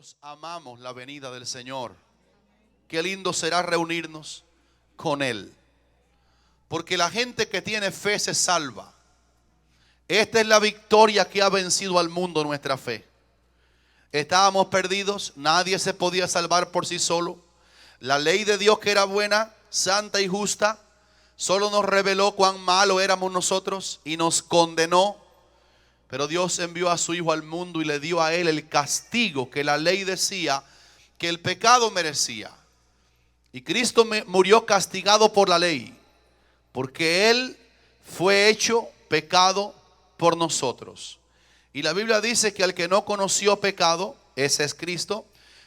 Nosotros amamos la venida del Señor. Qué lindo será reunirnos con Él. Porque la gente que tiene fe se salva. Esta es la victoria que ha vencido al mundo, nuestra fe. Estábamos perdidos, nadie se podía salvar por sí solo. La ley de Dios, que era buena, santa y justa, solo nos reveló cuán malo éramos nosotros y nos condenó. Pero Dios envió a su Hijo al mundo y le dio a Él el castigo que la ley decía que el pecado merecía. Y Cristo murió castigado por la ley, porque Él fue hecho pecado por nosotros. Y la Biblia dice que al que no conoció pecado, ese es Cristo,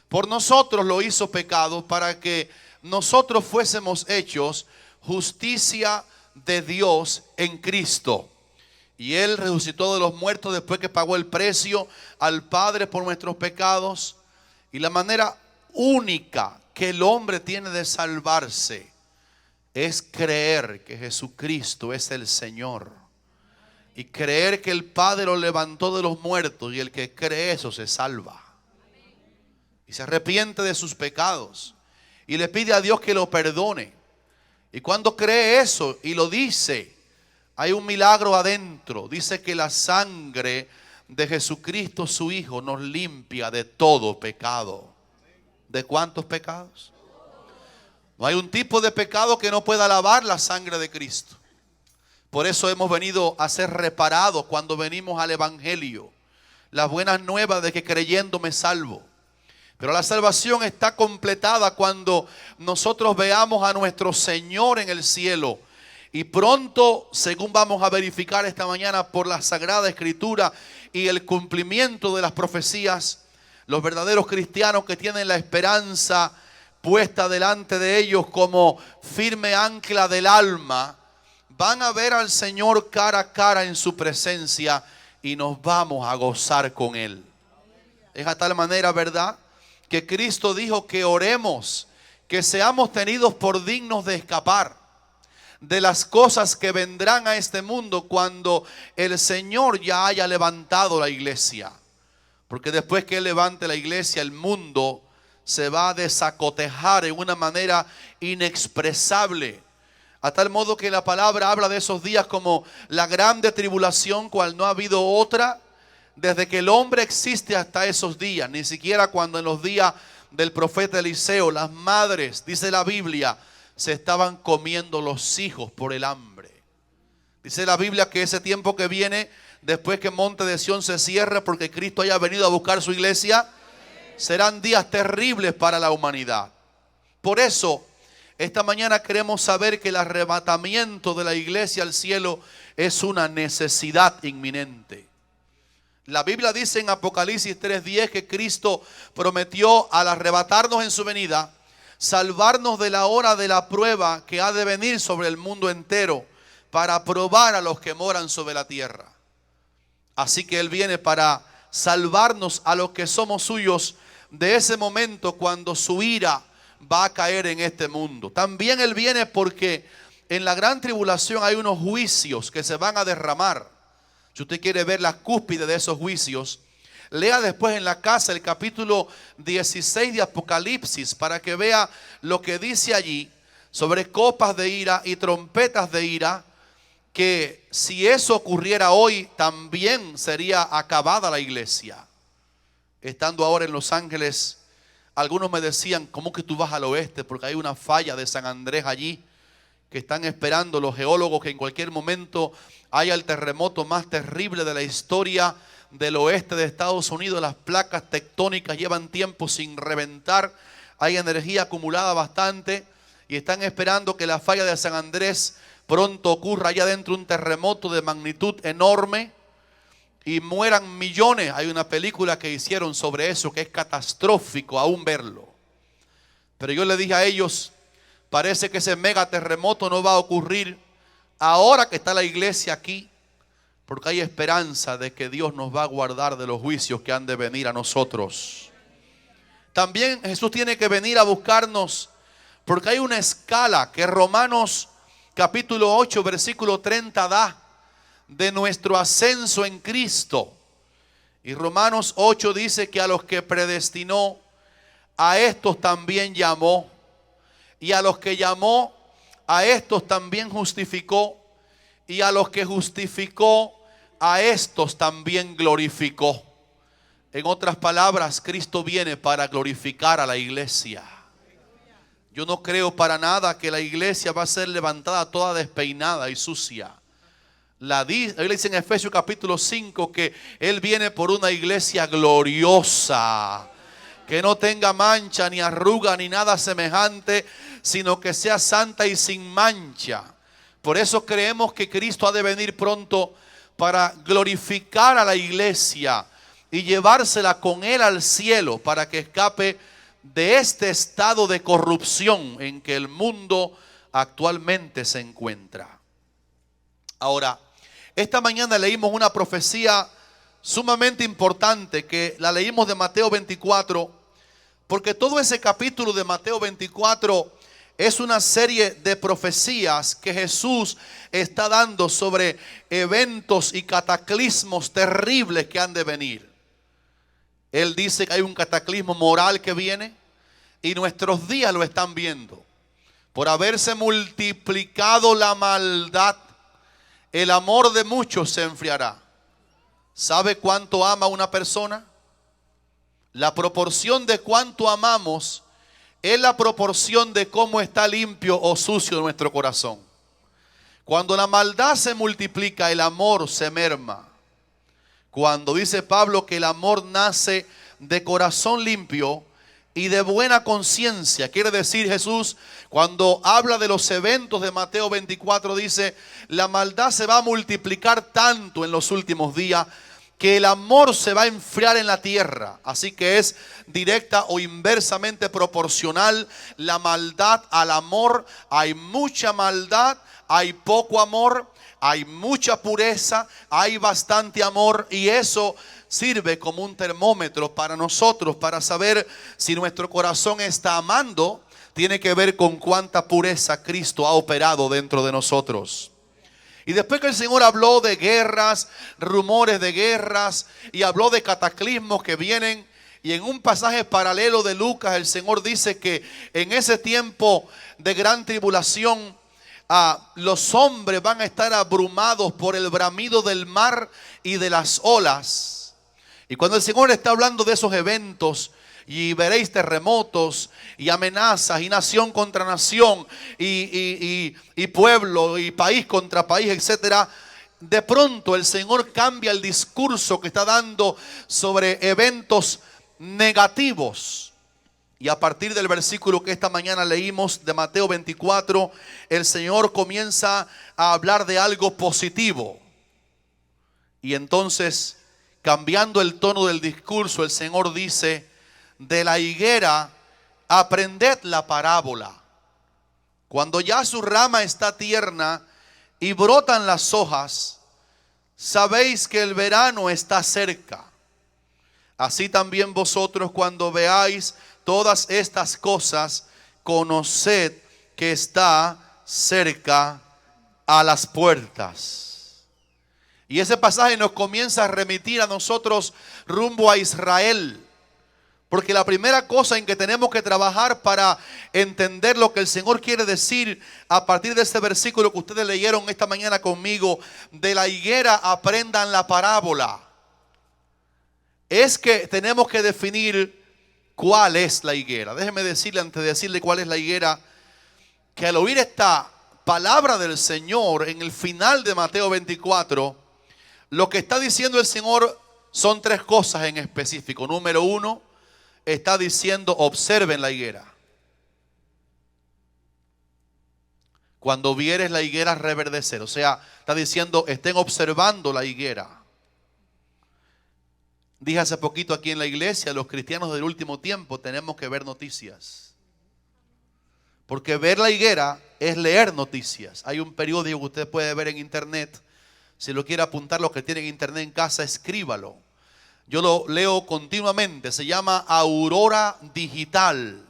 por nosotros lo hizo pecado para que nosotros fuésemos hechos justicia de Dios en Cristo. Y Él resucitó de los muertos después que pagó el precio al Padre por nuestros pecados. Y la manera única que el hombre tiene de salvarse es creer que Jesucristo es el Señor. Y creer que el Padre lo levantó de los muertos. Y el que cree eso se salva. Y se arrepiente de sus pecados. Y le pide a Dios que lo perdone. Y cuando cree eso y lo dice, hay un milagro adentro. Dice que la sangre de Jesucristo, su Hijo, nos limpia de todo pecado. ¿De cuántos pecados? No hay un tipo de pecado que no pueda lavar la sangre de Cristo. Por eso hemos venido a ser reparados cuando venimos al Evangelio. Las buenas nuevas de que creyendo me salvo. Pero la salvación está completada cuando nosotros veamos a nuestro Señor en el cielo. Y pronto, según vamos a verificar esta mañana por la Sagrada Escritura y el cumplimiento de las profecías, los verdaderos cristianos que tienen la esperanza puesta delante de ellos como firme ancla del alma, van a ver al Señor cara a cara en su presencia y nos vamos a gozar con Él. Es a tal manera, ¿verdad?, que Cristo dijo que oremos, que seamos tenidos por dignos de escapar de las cosas que vendrán a este mundo cuando el Señor ya haya levantado la iglesia. Porque después que Él levante la iglesia, el mundo se va a desacotejar en una manera inexpresable. A tal modo que la palabra habla de esos días como la grande tribulación, cual no ha habido otra desde que el hombre existe hasta esos días. Ni siquiera cuando en los días del profeta Eliseo, las madres, dice la Biblia, se estaban comiendo los hijos por el hambre. Dice la Biblia que ese tiempo que viene, después que Monte de Sión se cierre, porque Cristo haya venido a buscar su iglesia, serán días terribles para la humanidad. Por eso, esta mañana queremos saber que el arrebatamiento de la iglesia al cielo es una necesidad inminente. La Biblia dice en Apocalipsis 3:10 que Cristo prometió al arrebatarnos en su venida, salvarnos de la hora de la prueba que ha de venir sobre el mundo entero para probar a los que moran sobre la tierra. Así que Él viene para salvarnos a los que somos suyos de ese momento cuando su ira va a caer en este mundo. También Él viene porque en la gran tribulación hay unos juicios que se van a derramar. Si usted quiere ver la cúspide de esos juicios, lea después en la casa el capítulo 16 de Apocalipsis para que vea lo que dice allí sobre copas de ira y trompetas de ira, que si eso ocurriera hoy también sería acabada la iglesia. Estando ahora en Los Ángeles, algunos me decían, ¿cómo que tú vas al oeste? Porque hay una falla de San Andrés allí, que están esperando los geólogos que en cualquier momento haya el terremoto más terrible de la historia del oeste de Estados Unidos. Las placas tectónicas llevan tiempo sin reventar, hay energía acumulada bastante y están esperando que la falla de San Andrés pronto ocurra allá adentro un terremoto de magnitud enorme y mueran millones. Hay una película que hicieron sobre eso que es catastrófico aún verlo. Pero yo le dije a ellos, parece que ese mega terremoto no va a ocurrir ahora que está la iglesia aquí, porque hay esperanza de que Dios nos va a guardar de los juicios que han de venir a nosotros. También Jesús tiene que venir a buscarnos, porque hay una escala que Romanos capítulo 8 versículo 30 da de nuestro ascenso en Cristo. Y Romanos 8 dice que a los que predestinó, a estos también llamó. Y a los que llamó, a estos también justificó. Y a los que justificó, a estos también glorificó. En otras palabras, Cristo viene para glorificar a la iglesia. Yo no creo para nada que la iglesia va a ser levantada toda despeinada y sucia. La Biblia dice en Efesios capítulo 5 que Él viene por una iglesia gloriosa, que no tenga mancha ni arruga ni nada semejante, sino que sea santa y sin mancha. Por eso creemos que Cristo ha de venir pronto para glorificar a la iglesia y llevársela con Él al cielo, para que escape de este estado de corrupción en que el mundo actualmente se encuentra. Ahora, esta mañana leímos una profecía sumamente importante que la leímos de Mateo 24, porque todo ese capítulo de Mateo 24 es una serie de profecías que Jesús está dando sobre eventos y cataclismos terribles que han de venir. Él dice que hay un cataclismo moral que viene y nuestros días lo están viendo. Por haberse multiplicado la maldad, el amor de muchos se enfriará. ¿Sabe cuánto ama una persona? La proporción de cuánto amamos es la proporción de cómo está limpio o sucio nuestro corazón. Cuando la maldad se multiplica, el amor se merma. Cuando dice Pablo que el amor nace de corazón limpio y de buena conciencia, quiere decir Jesús, cuando habla de los eventos de Mateo 24, dice, la maldad se va a multiplicar tanto en los últimos días que el amor se va a enfriar en la tierra. Así que es directa o inversamente proporcional la maldad al amor. Hay mucha maldad, hay poco amor, hay mucha pureza, hay bastante amor, y eso sirve como un termómetro para nosotros, para saber si nuestro corazón está amando. Tiene que ver con cuánta pureza Cristo ha operado dentro de nosotros. Y después que el Señor habló de guerras, rumores de guerras, y habló de cataclismos que vienen, y en un pasaje paralelo de Lucas el Señor dice que en ese tiempo de gran tribulación, los hombres van a estar abrumados por el bramido del mar y de las olas. Y cuando el Señor está hablando de esos eventos, y veréis terremotos y amenazas y nación contra nación y pueblo y país contra país, etcétera, de pronto el Señor cambia el discurso que está dando sobre eventos negativos. Y a partir del versículo que esta mañana leímos de Mateo 24, el Señor comienza a hablar de algo positivo. Y entonces, cambiando el tono del discurso, el Señor dice: de la higuera aprended la parábola. Cuando ya su rama está tierna y brotan las hojas, sabéis que el verano está cerca. Así también vosotros, cuando veáis todas estas cosas, conoced que está cerca a las puertas. Y ese pasaje nos comienza a remitir a nosotros rumbo a Israel. Porque la primera cosa en que tenemos que trabajar para entender lo que el Señor quiere decir a partir de este versículo que ustedes leyeron esta mañana conmigo, de la higuera aprendan la parábola, es que tenemos que definir cuál es la higuera. Déjeme decirle, antes de decirle cuál es la higuera, que al oír esta palabra del Señor en el final de Mateo 24, lo que está diciendo el Señor son tres cosas en específico. Número uno, está diciendo: observen la higuera. Cuando vieres la higuera reverdecer, o sea, está diciendo: estén observando la higuera. Dije hace poquito aquí en la iglesia, los cristianos del último tiempo tenemos que ver noticias. Porque ver la higuera es leer noticias. Hay un periódico que usted puede ver en internet. Si lo quiere apuntar, los que tienen internet en casa, escríbalo. Yo lo leo continuamente, se llama Aurora Digital,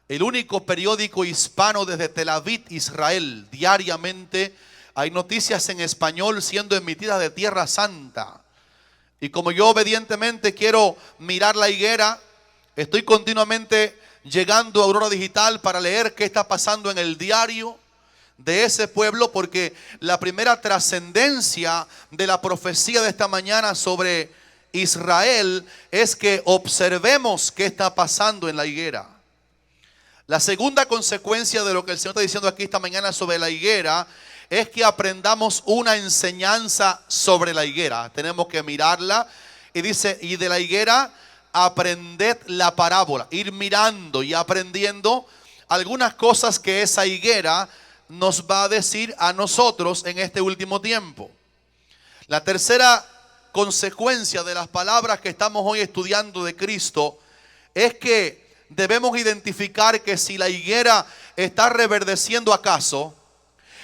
el único periódico hispano desde Tel Aviv, Israel. Diariamente hay noticias en español siendo emitidas de Tierra Santa. Y como yo obedientemente quiero mirar la higuera, estoy continuamente llegando a Aurora Digital para leer qué está pasando en el diario de ese pueblo, porque la primera trascendencia de la profecía de esta mañana sobre Israel es que observemos qué está pasando en la higuera. La segunda consecuencia de lo que el Señor está diciendo aquí esta mañana sobre la higuera es que aprendamos una enseñanza sobre la higuera. Tenemos que mirarla y dice, y de la higuera aprended la parábola. Ir mirando y aprendiendo algunas cosas que esa higuera nos va a decir a nosotros en este último tiempo. La tercera consecuencia de las palabras que estamos hoy estudiando de Cristo es que debemos identificar que si la higuera está reverdeciendo acaso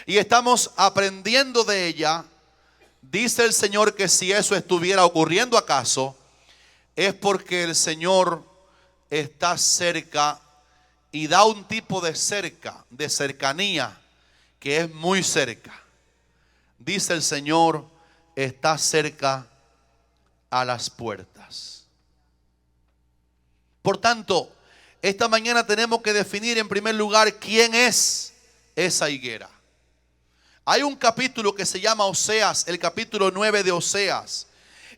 y estamos aprendiendo de ella, dice el Señor que si eso estuviera ocurriendo acaso, es porque el Señor está cerca y da un tipo de cercanía, que es muy cerca. Dice el Señor, está cerca a las puertas. Por tanto, esta mañana tenemos que definir en primer lugar quién es esa higuera. Hay un capítulo que se llama Oseas, el capítulo 9 de Oseas,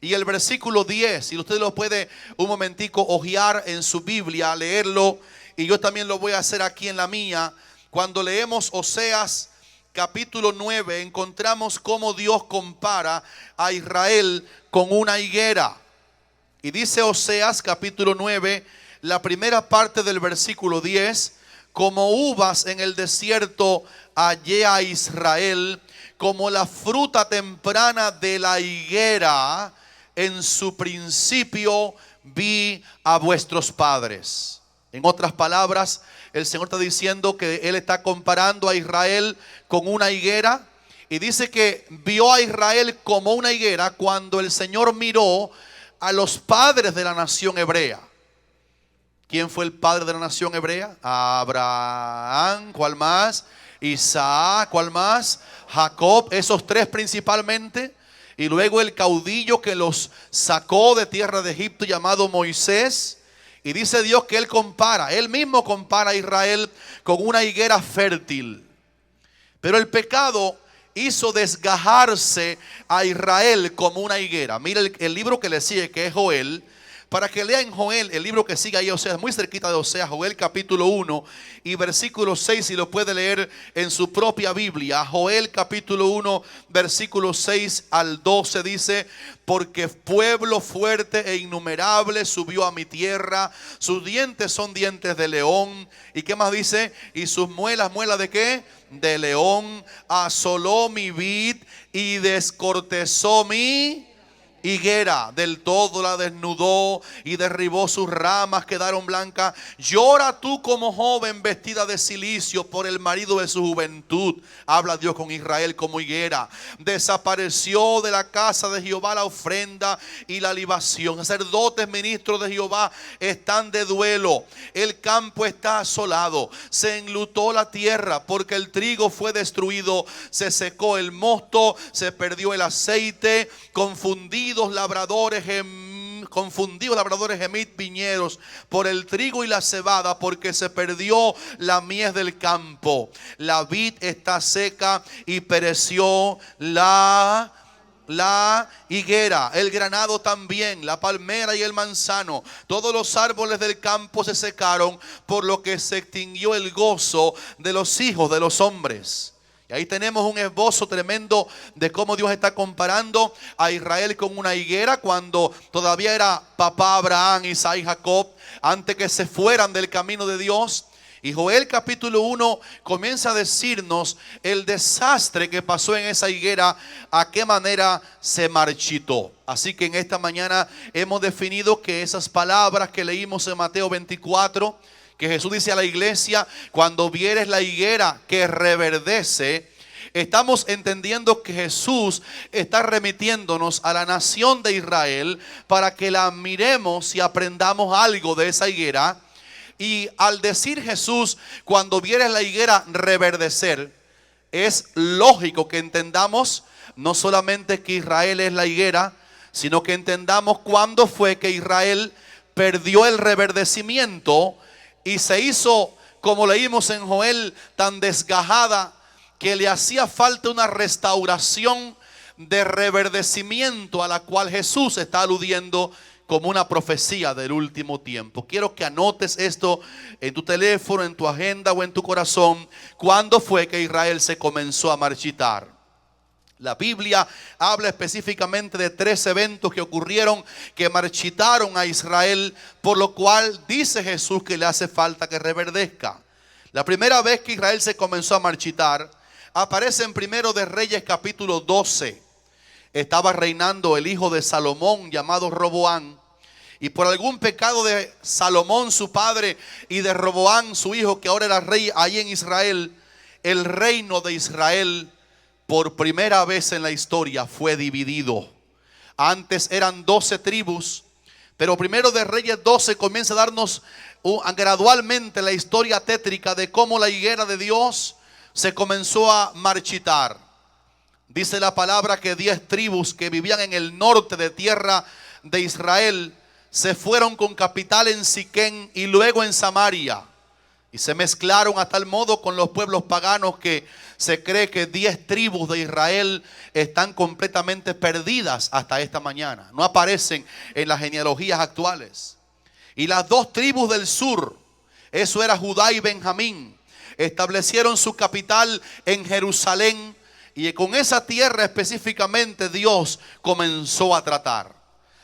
y el versículo 10, y usted lo puede un momentico hojear en su Biblia, leerlo, y yo también lo voy a hacer aquí en la mía. Cuando leemos Oseas capítulo 9, encontramos cómo Dios compara a Israel con una higuera. Y dice Oseas capítulo 9, la primera parte del versículo 10, como uvas en el desierto hallé a Israel, como la fruta temprana de la higuera, en su principio vi a vuestros padres. En otras palabras, el Señor está diciendo que Él está comparando a Israel con una higuera. Y dice que vio a Israel como una higuera cuando el Señor miró a los padres de la nación hebrea. ¿Quién fue el padre de la nación hebrea? Abraham, ¿cuál más? Isaac, ¿cuál más? Jacob, esos tres principalmente. Y luego el caudillo que los sacó de tierra de Egipto llamado Moisés. Y dice Dios que Él mismo compara a Israel con una higuera fértil. Pero el pecado hizo desgajarse a Israel como una higuera. Mira el libro que le sigue, que es Joel. Para que lean Joel, el libro que sigue ahí, Oseas, muy cerquita de Oseas, Joel capítulo 1 y versículo 6, si lo puede leer en su propia Biblia. Joel capítulo 1, versículo 6 al 12 dice, porque pueblo fuerte e innumerable subió a mi tierra, sus dientes son dientes de león. ¿Y qué más dice? Y sus muelas, ¿muelas de qué? De león. Asoló mi vid y descortezó mi higuera, del todo la desnudó y derribó sus ramas, quedaron blancas. Llora tú como joven vestida de cilicio por el marido de su juventud. Habla Dios con Israel como higuera. Desapareció de la casa de Jehová la ofrenda y la libación. Sacerdotes, ministros de Jehová están de duelo. El campo está asolado. Se enlutó la tierra porque el trigo fue destruido. Se secó el mosto, se perdió el aceite. Confundidos labradores gemid viñedos por el trigo y la cebada, porque se perdió la mies del campo. La vid está seca y pereció la higuera, el granado también, la palmera y el manzano. Todos los árboles del campo se secaron, por lo que se extinguió el gozo de los hijos de los hombres. Y ahí tenemos un esbozo tremendo de cómo Dios está comparando a Israel con una higuera cuando todavía era papá Abraham, Isaac y Jacob, antes que se fueran del camino de Dios. Y Joel capítulo 1 comienza a decirnos el desastre que pasó en esa higuera, a qué manera se marchitó. Así que en esta mañana hemos definido que esas palabras que leímos en Mateo 24, que Jesús dice a la iglesia, cuando vieres la higuera que reverdece, estamos entendiendo que Jesús está remitiéndonos a la nación de Israel para que la miremos y aprendamos algo de esa higuera. Y al decir Jesús, cuando vieres la higuera reverdecer, es lógico que entendamos no solamente que Israel es la higuera, sino que entendamos cuándo fue que Israel perdió el reverdecimiento y se hizo, como leímos en Joel, tan desgajada que le hacía falta una restauración de reverdecimiento a la cual Jesús está aludiendo como una profecía del último tiempo. Quiero que anotes esto en tu teléfono, en tu agenda o en tu corazón. ¿Cuándo fue que Israel se comenzó a marchitar? La Biblia habla específicamente de 3 eventos que ocurrieron que marchitaron a Israel, por lo cual dice Jesús que le hace falta que reverdezca. La primera vez que Israel se comenzó a marchitar aparece en Primero de Reyes capítulo 12. Estaba reinando el hijo de Salomón llamado Roboán, y por algún pecado de Salomón su padre y de Roboán su hijo, que ahora era rey ahí en Israel, el reino de Israel por primera vez en la historia fue dividido. Antes eran 12 tribus, pero Primero de Reyes 12 comienza a darnos gradualmente la historia tétrica de cómo la higuera de Dios se comenzó a marchitar. Dice la palabra que 10 tribus que vivían en el norte de tierra de Israel se fueron con capital en Siquén y luego en Samaria, y se mezclaron a tal modo con los pueblos paganos que se cree que 10 tribus de Israel están completamente perdidas hasta esta mañana. No aparecen en las genealogías actuales. Y las 2 tribus del sur, eso era Judá y Benjamín, establecieron su capital en Jerusalén, y con esa tierra específicamente Dios comenzó a tratar.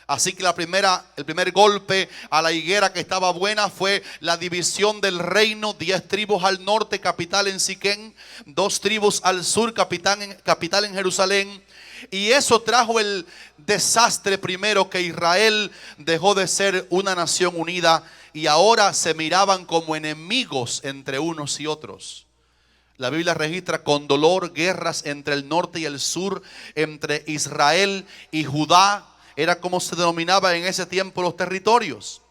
Así que el primer golpe a la higuera que estaba buena fue la división del reino. 10 tribus al norte, capital en Siquén, 2 tribus al sur, capital en Jerusalén. Y eso trajo el desastre primero, que Israel dejó de ser una nación unida y ahora se miraban como enemigos entre unos y otros. La Biblia registra con dolor guerras entre el norte y el sur, entre Israel y Judá. Era como se denominaba en ese tiempo los territorios.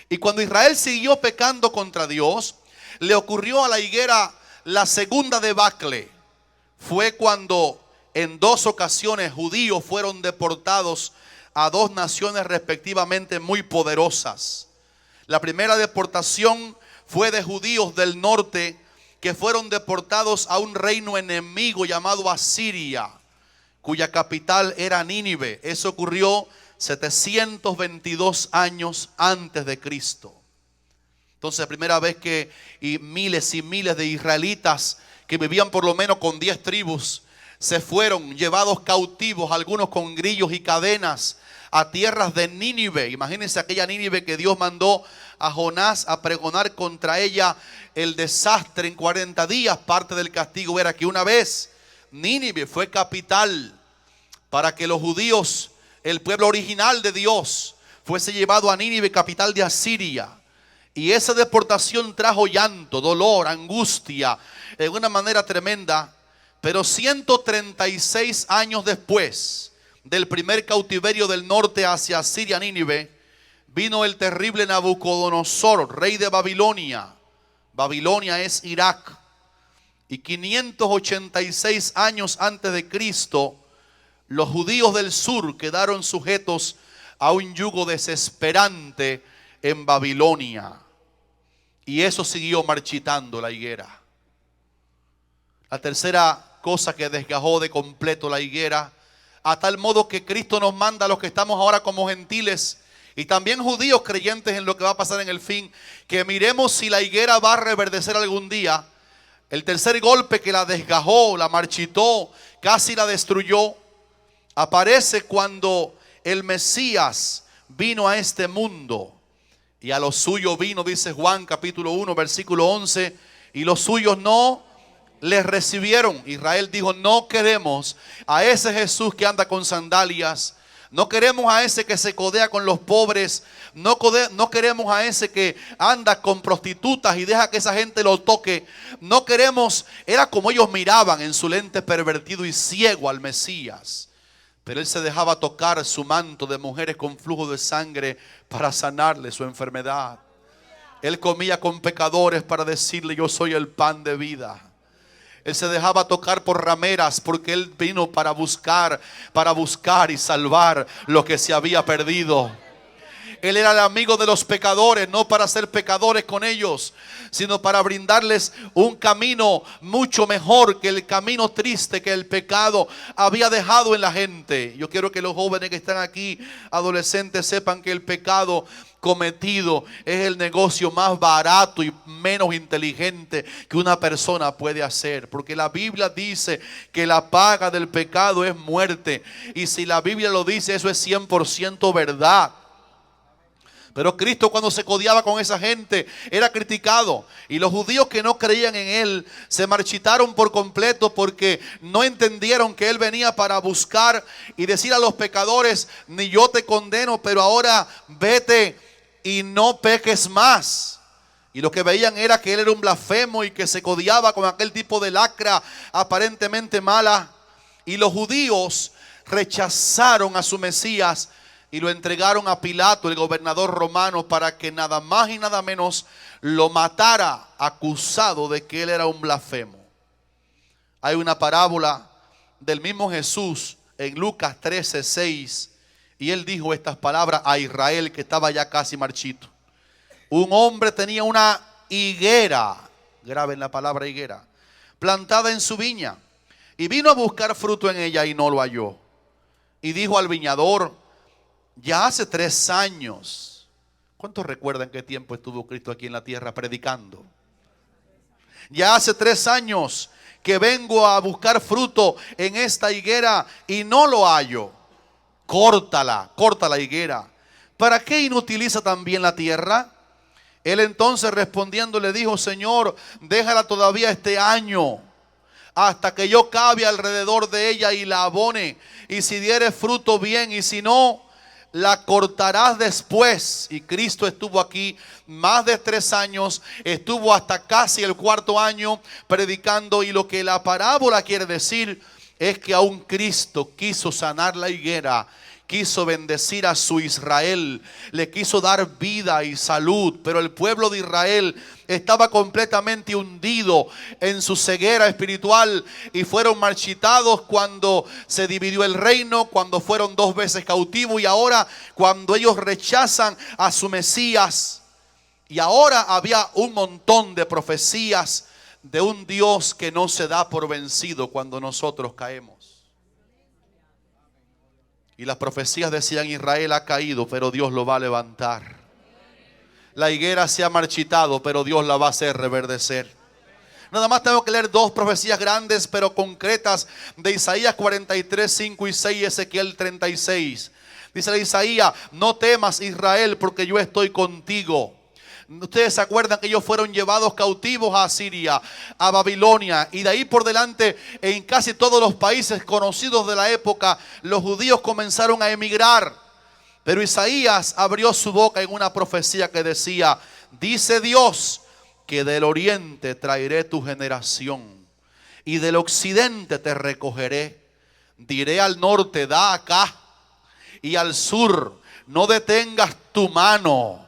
Y cuando Israel siguió pecando contra Dios, le ocurrió a la higuera la segunda debacle. Fue cuando en 2 ocasiones judíos fueron deportados a 2 naciones respectivamente muy poderosas. La primera deportación fue de judíos del norte que fueron deportados a un reino enemigo llamado Asiria, cuya capital era Nínive. Eso ocurrió 722 años antes de Cristo. Entonces, la primera vez que miles y miles de israelitas que vivían por lo menos con 10 tribus se fueron llevados cautivos, algunos con grillos y cadenas, a tierras de Nínive. Imagínense aquella Nínive que Dios mandó a Jonás a pregonar contra ella el desastre en 40 días. Parte del castigo era que una vez Nínive fue capital para que los judíos, el pueblo original de Dios, fuese llevado a Nínive, capital de Asiria. Y esa deportación trajo llanto, dolor, angustia, de una manera tremenda. Pero 136 años después del primer cautiverio del norte hacia Asiria, Nínive, vino el terrible Nabucodonosor, rey de Babilonia. Babilonia es Irak. Y 586 años antes de Cristo, los judíos del sur quedaron sujetos a un yugo desesperante en Babilonia. Y eso siguió marchitando la higuera. La tercera cosa que desgajó de completo la higuera, a tal modo que Cristo nos manda a los que estamos ahora como gentiles y también judíos creyentes en lo que va a pasar en el fin, que miremos si la higuera va a reverdecer algún día. El tercer golpe que la desgajó, la marchitó, casi la destruyó, aparece cuando el Mesías vino a este mundo. Y a los suyos vino, dice Juan capítulo 1 versículo 11, y los suyos no les recibieron. Israel dijo: no queremos a ese Jesús que anda con sandalias, no queremos a ese que se codea con los pobres, no queremos a ese que anda con prostitutas y deja que esa gente lo toque, no queremos. Era como ellos miraban en su lente pervertido y ciego al Mesías. Pero él se dejaba tocar su manto de mujeres con flujo de sangre para sanarle su enfermedad. Él comía con pecadores para decirle: yo soy el pan de vida. Él se dejaba tocar por rameras porque Él vino para buscar y salvar lo que se había perdido. Él era el amigo de los pecadores, no para ser pecadores con ellos, sino para brindarles un camino mucho mejor que el camino triste que el pecado había dejado en la gente. Yo quiero que los jóvenes que están aquí, adolescentes, sepan que el pecado cometido es el negocio más barato y menos inteligente que una persona puede hacer, porque la Biblia dice que la paga del pecado es muerte, y si la Biblia lo dice, eso es 100% verdad. Pero Cristo, cuando se codiaba con esa gente, era criticado. Y los judíos que no creían en Él se marchitaron por completo porque no entendieron que Él venía para buscar y decir a los pecadores: ni yo te condeno, pero ahora vete y no peques más. Y lo que veían era que Él era un blasfemo y que se codiaba con aquel tipo de lacra aparentemente mala. Y los judíos rechazaron a su Mesías y lo entregaron a Pilato, el gobernador romano, para que nada más y nada menos lo matara, acusado de que él era un blasfemo. Hay una parábola del mismo Jesús en Lucas 13:6, y él dijo estas palabras a Israel, que estaba ya casi marchito. Un hombre tenía una higuera, graben la palabra higuera, plantada en su viña, y vino a buscar fruto en ella y no lo halló. Y dijo al viñador: ya hace 3 años. ¿Cuántos recuerdan qué tiempo estuvo Cristo aquí en la tierra predicando? Ya hace 3 años que vengo a buscar fruto en esta higuera y no lo hallo. Córtala, corta la higuera. ¿Para qué inutiliza también la tierra? Él entonces respondiendo le dijo: Señor, déjala todavía este año, hasta que yo cabe alrededor de ella y la abone. Y si diere fruto, bien, y si no, la cortarás después. Y Cristo estuvo aquí más de 3 años, estuvo hasta casi el 4.º año predicando. Y lo que la parábola quiere decir es que aún Cristo quiso sanar la higuera, quiso bendecir a su Israel, le quiso dar vida y salud, pero el pueblo de Israel estaba completamente hundido en su ceguera espiritual y fueron marchitados cuando se dividió el reino, cuando fueron 2 veces cautivos, y ahora cuando ellos rechazan a su Mesías. Y ahora había un montón de profecías de un Dios que no se da por vencido cuando nosotros caemos. Y las profecías decían: Israel ha caído, pero Dios lo va a levantar. La higuera se ha marchitado, pero Dios la va a hacer reverdecer. Nada más tengo que leer 2 profecías grandes pero concretas de Isaías 43, 5 y 6 y Ezequiel 36. Dice Isaías: no temas, Israel, porque yo estoy contigo. Ustedes se acuerdan que ellos fueron llevados cautivos a Asiria, a Babilonia, y de ahí por delante en casi todos los países conocidos de la época los judíos comenzaron a emigrar. Pero Isaías abrió su boca en una profecía que decía: dice Dios que del oriente traeré tu generación y del occidente te recogeré. Diré al norte: da acá, y al sur: no detengas tu mano.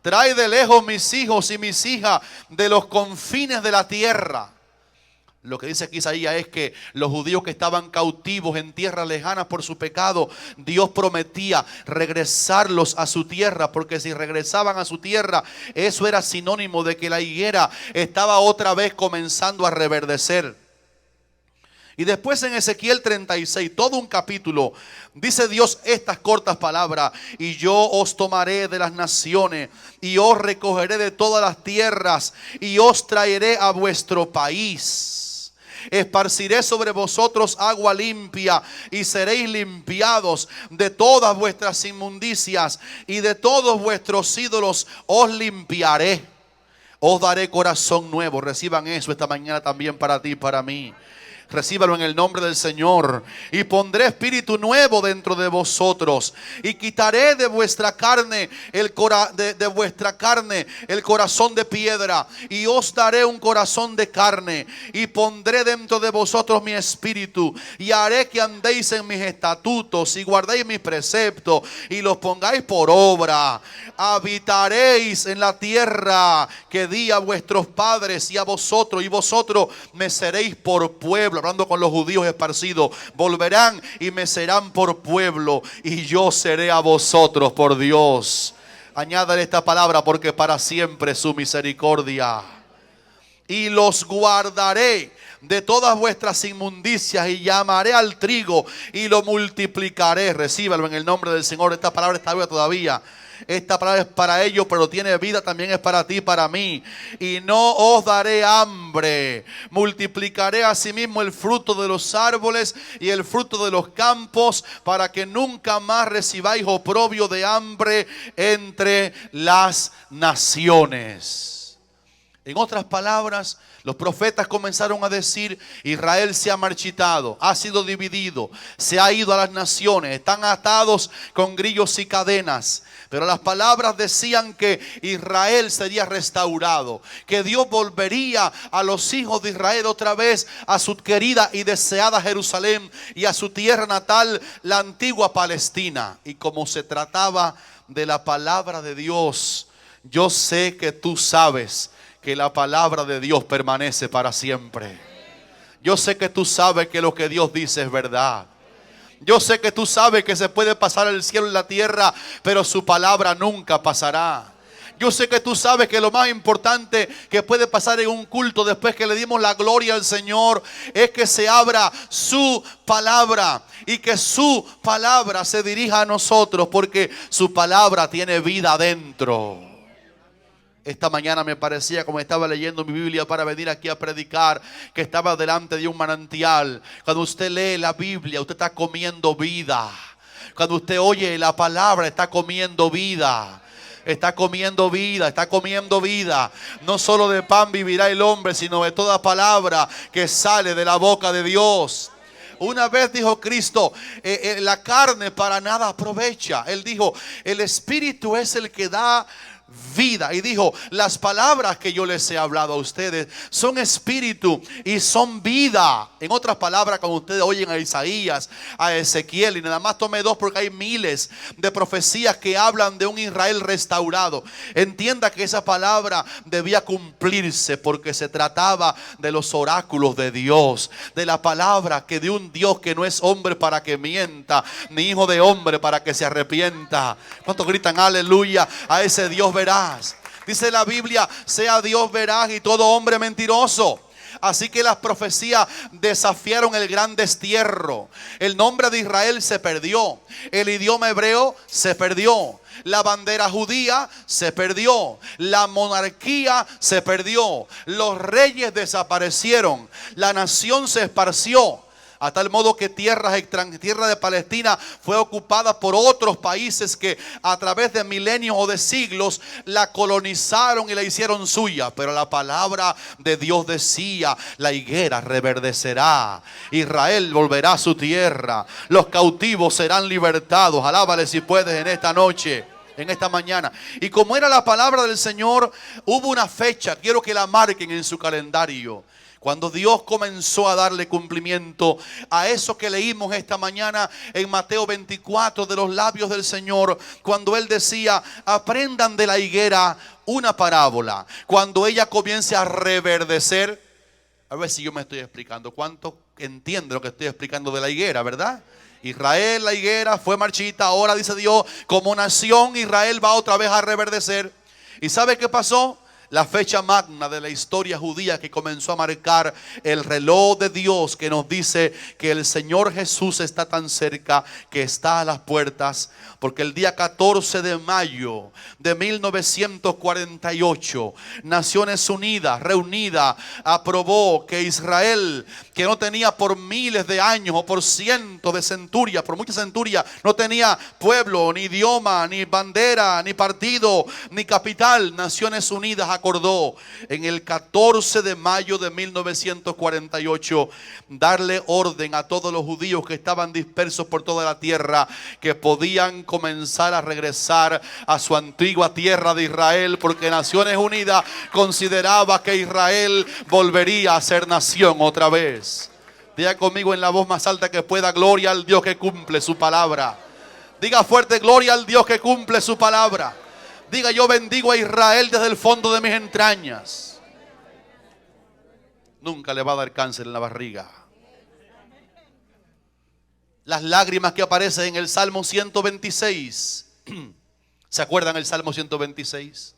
Trae de lejos mis hijos y mis hijas de los confines de la tierra. Lo que dice aquí Isaías es que los judíos que estaban cautivos en tierras lejanas por su pecado, Dios prometía regresarlos a su tierra, porque si regresaban a su tierra, eso era sinónimo de que la higuera estaba otra vez comenzando a reverdecer. Y después en Ezequiel 36, todo un capítulo, dice Dios estas cortas palabras: y yo os tomaré de las naciones y os recogeré de todas las tierras y os traeré a vuestro país. Esparciré sobre vosotros agua limpia y seréis limpiados de todas vuestras inmundicias, y de todos vuestros ídolos os limpiaré. Os daré corazón nuevo. Reciban eso esta mañana también para ti y para mí. Recíbalo en el nombre del Señor. Y pondré espíritu nuevo dentro de vosotros. Y quitaré de vuestra carne el corazón de piedra. Y os daré un corazón de carne. Y pondré dentro de vosotros mi espíritu. Y haré que andéis en mis estatutos. Y guardéis mis preceptos. Y los pongáis por obra. Habitaréis en la tierra que di a vuestros padres y a vosotros. Y vosotros me seréis por pueblo. Hablando con los judíos esparcidos, volverán y me serán por pueblo, y yo seré a vosotros por Dios. Añádale esta palabra: porque para siempre es su misericordia. Y los guardaré de todas vuestras inmundicias, y llamaré al trigo y lo multiplicaré. Recíbalo en el nombre del Señor. Esta palabra está viva todavía. Esta palabra es para ellos, pero tiene vida, también es para ti y para mí. Y no os daré hambre. Multiplicaré asimismo el fruto de los árboles y el fruto de los campos, para que nunca más recibáis oprobio de hambre entre las naciones. En otras palabras, los profetas comenzaron a decir: Israel se ha marchitado, ha sido dividido, se ha ido a las naciones, están atados con grillos y cadenas. Pero las palabras decían que Israel sería restaurado, que Dios volvería a los hijos de Israel otra vez a su querida y deseada Jerusalén y a su tierra natal, la antigua Palestina. Y como se trataba de la palabra de Dios, yo sé que tú sabes que la palabra de Dios permanece para siempre. Yo sé que tú sabes que lo que Dios dice es verdad. Yo sé que tú sabes que se puede pasar el cielo y la tierra, pero su palabra nunca pasará. Yo sé que tú sabes que lo más importante que puede pasar en un culto después que le dimos la gloria al Señor es que se abra su palabra y que su palabra se dirija a nosotros, porque su palabra tiene vida adentro. Esta mañana me parecía, como estaba leyendo mi Biblia para venir aquí a predicar, que estaba delante de un manantial. Cuando usted lee la Biblia, usted está comiendo vida. Cuando usted oye la palabra, está comiendo vida. Está comiendo vida, está comiendo vida. No solo de pan vivirá el hombre, sino de toda palabra que sale de la boca de Dios. Una vez dijo Cristo, la carne para nada aprovecha. Él dijo, el Espíritu es el que da vida. Y dijo, las palabras que yo les he hablado a ustedes son espíritu y son vida. En otras palabras, cuando ustedes oyen a Isaías, a Ezequiel, y nada más tomé dos porque hay miles de profecías que hablan de un Israel restaurado, entienda que esa palabra debía cumplirse, porque se trataba de los oráculos de Dios, de la palabra que de un Dios que no es hombre para que mienta, ni hijo de hombre para que se arrepienta. ¿Cuántos gritan aleluya a ese Dios veraz? Dice la Biblia, sea Dios veraz y todo hombre mentiroso. Así que las profecías desafiaron el gran destierro. El nombre de Israel se perdió. El idioma hebreo se perdió. La bandera judía se perdió. La monarquía se perdió. Los reyes desaparecieron. La nación se esparció. A tal modo que tierra de Palestina fue ocupada por otros países que a través de milenios o de siglos la colonizaron y la hicieron suya. Pero la palabra de Dios decía, la higuera reverdecerá, Israel volverá a su tierra, los cautivos serán libertados. Alábale si puedes en esta noche, en esta mañana. Y como era la palabra del Señor, hubo una fecha, quiero que la marquen en su calendario, cuando Dios comenzó a darle cumplimiento a eso que leímos esta mañana en Mateo 24 de los labios del Señor, cuando Él decía, aprendan de la higuera una parábola. Cuando ella comience a reverdecer, a ver si yo me estoy explicando, ¿cuánto entiende lo que estoy explicando de la higuera, verdad? Israel, la higuera, fue marchita, ahora dice Dios, como nación Israel va otra vez a reverdecer. ¿Y sabe qué pasó? La fecha magna de la historia judía que comenzó a marcar el reloj de Dios, que nos dice que el Señor Jesús está tan cerca, que está a las puertas. Porque el día 14 de mayo de 1948, Naciones Unidas, reunida, aprobó que Israel, que no tenía por miles de años o por cientos de centurias, por muchas centurias, no tenía pueblo, ni idioma, ni bandera, ni partido, ni capital, Naciones Unidas acordó en el 14 de mayo de 1948 darle orden a todos los judíos que estaban dispersos por toda la tierra que podían comenzar a regresar a su antigua tierra de Israel, porque Naciones Unidas consideraba que Israel volvería a ser nación otra vez. Diga conmigo en la voz más alta que pueda: gloria al Dios que cumple su palabra. Diga fuerte: gloria al Dios que cumple su palabra. Diga: yo bendigo a Israel desde el fondo de mis entrañas. Nunca le va a dar cáncer en la barriga. Las lágrimas que aparecen en el Salmo 126. ¿Se acuerdan el Salmo 126?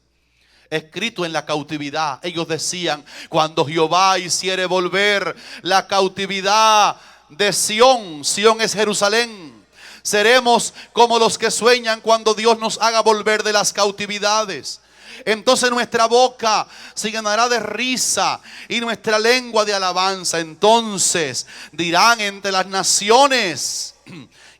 Escrito en la cautividad. Ellos decían: cuando Jehová hiciere volver la cautividad de Sión. Sión es Jerusalén. Seremos como los que sueñan cuando Dios nos haga volver de las cautividades. Entonces nuestra boca se llenará de risa y nuestra lengua de alabanza. Entonces dirán entre las naciones: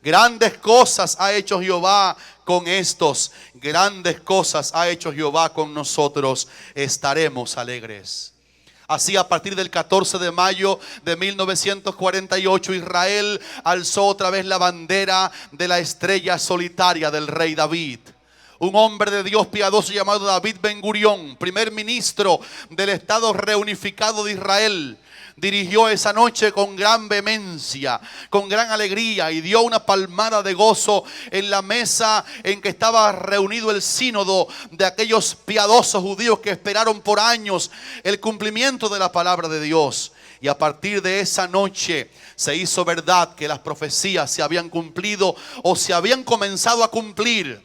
grandes cosas ha hecho Jehová con estos, grandes cosas ha hecho Jehová con nosotros, estaremos alegres. Así, a partir del 14 de mayo de 1948, Israel alzó otra vez la bandera de la estrella solitaria del rey David. Un hombre de Dios piadoso llamado David Ben Gurión, primer ministro del Estado reunificado de Israel, dirigió esa noche con gran vehemencia, con gran alegría, y dio una palmada de gozo en la mesa en que estaba reunido el sínodo de aquellos piadosos judíos que esperaron por años el cumplimiento de la palabra de Dios. Y a partir de esa noche se hizo verdad que las profecías se habían cumplido o se habían comenzado a cumplir.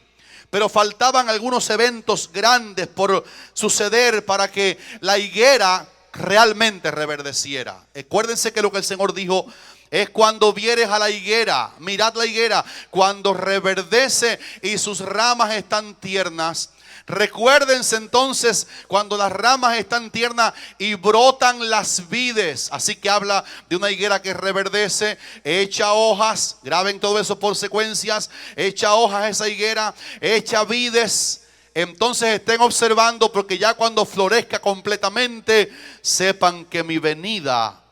Pero faltaban algunos eventos grandes por suceder para que la higuera realmente reverdeciera. Acuérdense que lo que el Señor dijo es: cuando vieres a la higuera, mirad la higuera, cuando reverdece y sus ramas están tiernas. Recuérdense entonces cuando las ramas están tiernas y brotan las vides. Así que habla de una higuera que reverdece, echa hojas. Graben todo eso por secuencias. Echa hojas esa higuera, echa vides. Entonces estén observando, porque ya cuando florezca completamente, sepan que mi venida